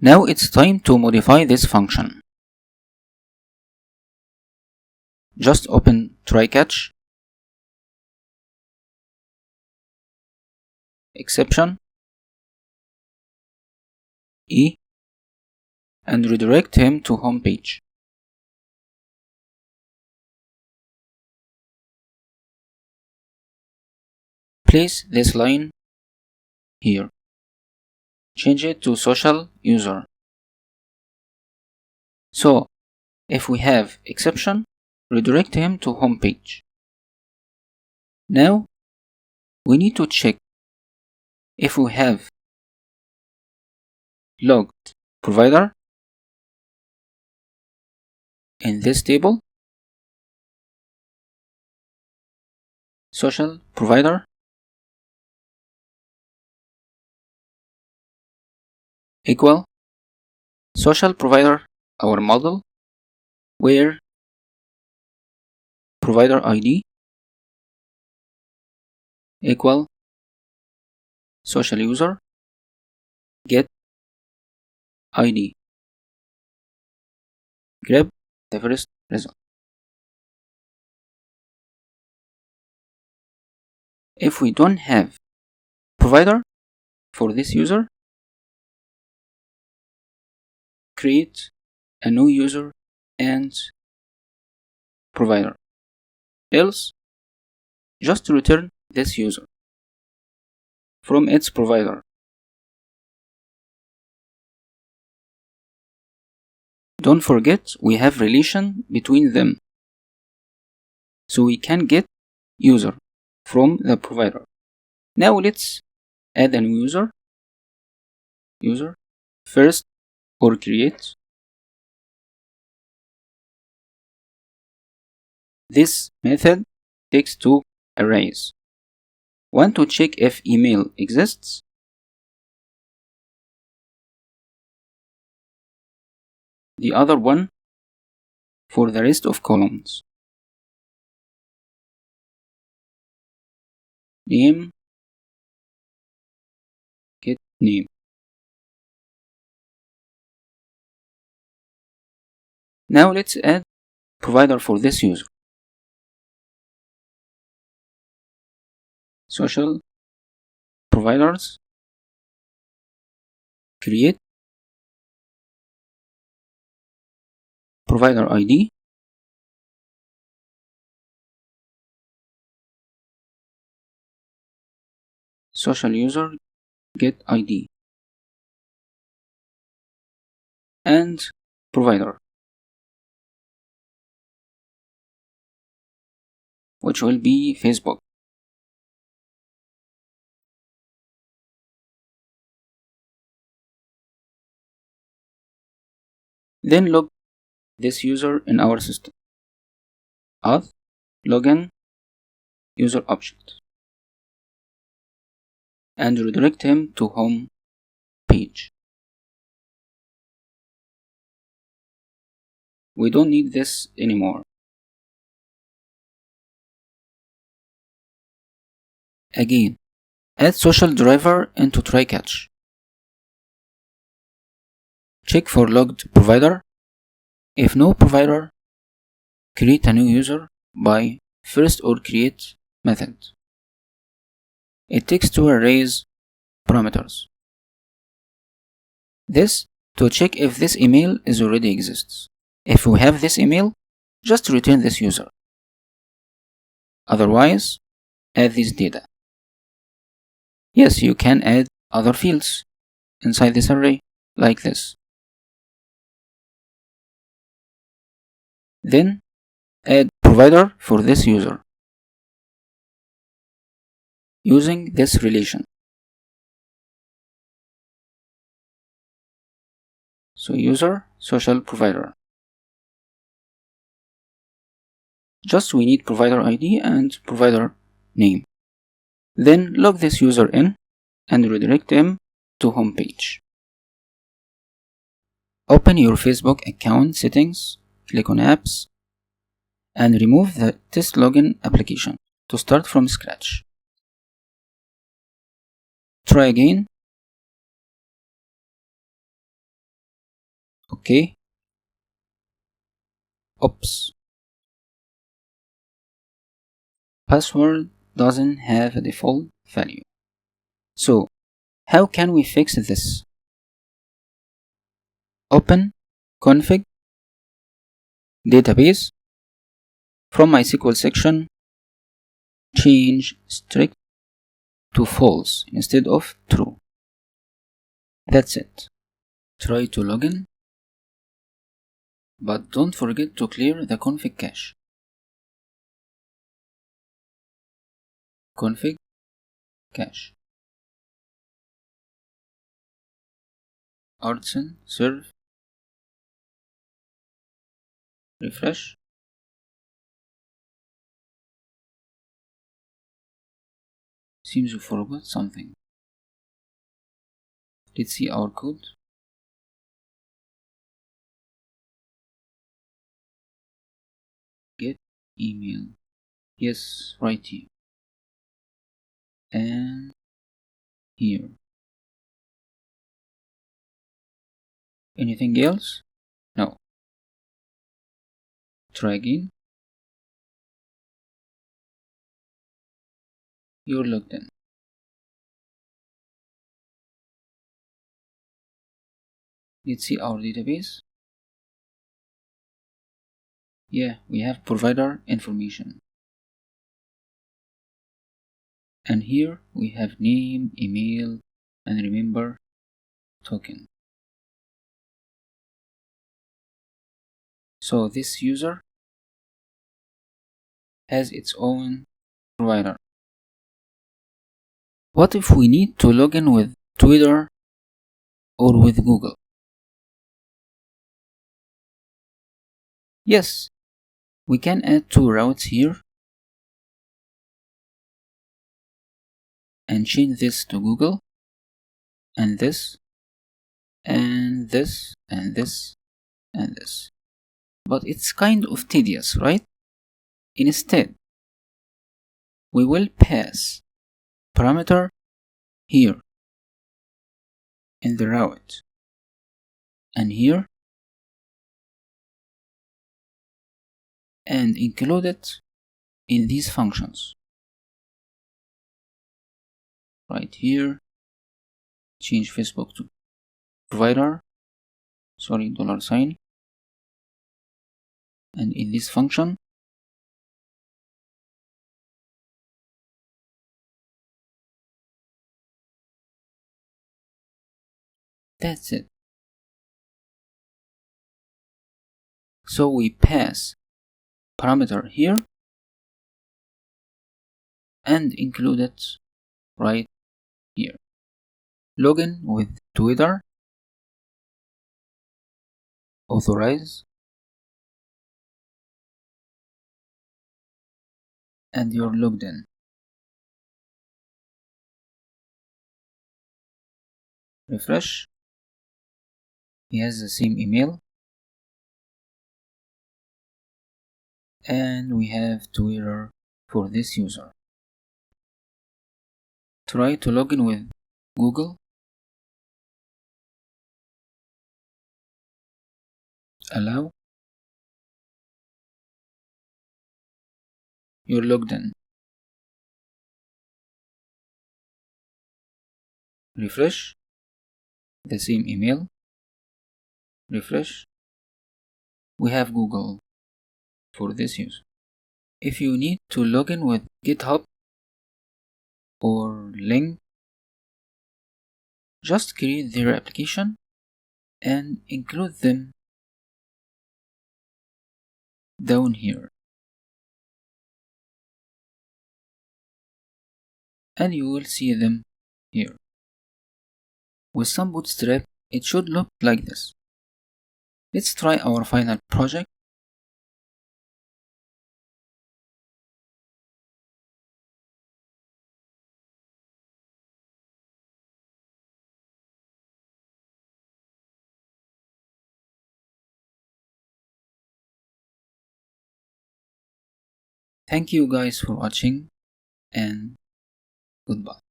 Now it's time to modify this function. Just open try-catch, exception, E, and redirect him to home page. Place this line here. Change it to social user. So, if we have exception, redirect him to home page. Now, we need to check if we have logged provider in this table, social provider, equal social provider, our model, where provider ID equal social user get ID. Grab the first result. If we don't have provider for this user, create a new user and provider. Else, just return this user from its provider. Don't forget we have relation between them, so we can get user from the provider. Now let's add a new user first or create. This method takes two arrays. One to check if email exists, the other one for the rest of columns. Name, get name. Now let's add provider for this user. Social providers, create provider ID, social user get ID, and provider, which will be Facebook. Then log this user in our system. Auth, login, user object, and redirect him to home page. We don't need this anymore. Again, add social driver into try-catch. Check for logged provider. If no provider, create a new user by first or create method. It takes two arrays parameters. This to check if this email is already exists. If we have this email, just return this user. Otherwise, add this data. Yes, you can add other fields inside this array, like this. Then, add provider for this user, using this relation. So user, social provider. Just we need provider ID and provider name. Then log this user in and redirect him to home page. Open your Facebook account settings, click on apps, and remove the test login application to start from scratch. Try again. Okay. Oops. Password doesn't have a default value. So, how can we fix this? Open config database. From MySQL section, change strict to false instead of true. That's it. Try to login, but don't forget to clear the config cache. Config cache. Artisan serve. Refresh. Seems you forgot something. Let's see our code. Get email. Yes, right here. And here. Anything else? No. Try again. You're logged in. Let's see our database. Yeah, we have provider information. And here we have name, email, and remember token. So this user has its own provider. What if we need to log in with Twitter or with Google? Yes, we can add two routes here and change this to Google and this and this and this and this. But it's kind of tedious, right? Instead, we will pass parameter here in the route and here and include it in these functions. Right here, change Facebook to provider, $, and in this function, that's it. So we pass parameter here and include it right here. Login with Twitter, authorize, and you're logged in. Refresh. He has the same email, and we have Twitter for this user. Try to log in with Google. Allow. You're logged in. Refresh. The same email. Refresh. We have Google for this user. If you need to log in with GitHub or link, just create their application and include them down here. And you will see them here. With some bootstrap, it should look like this. Let's try our final project. Thank you guys for watching and goodbye.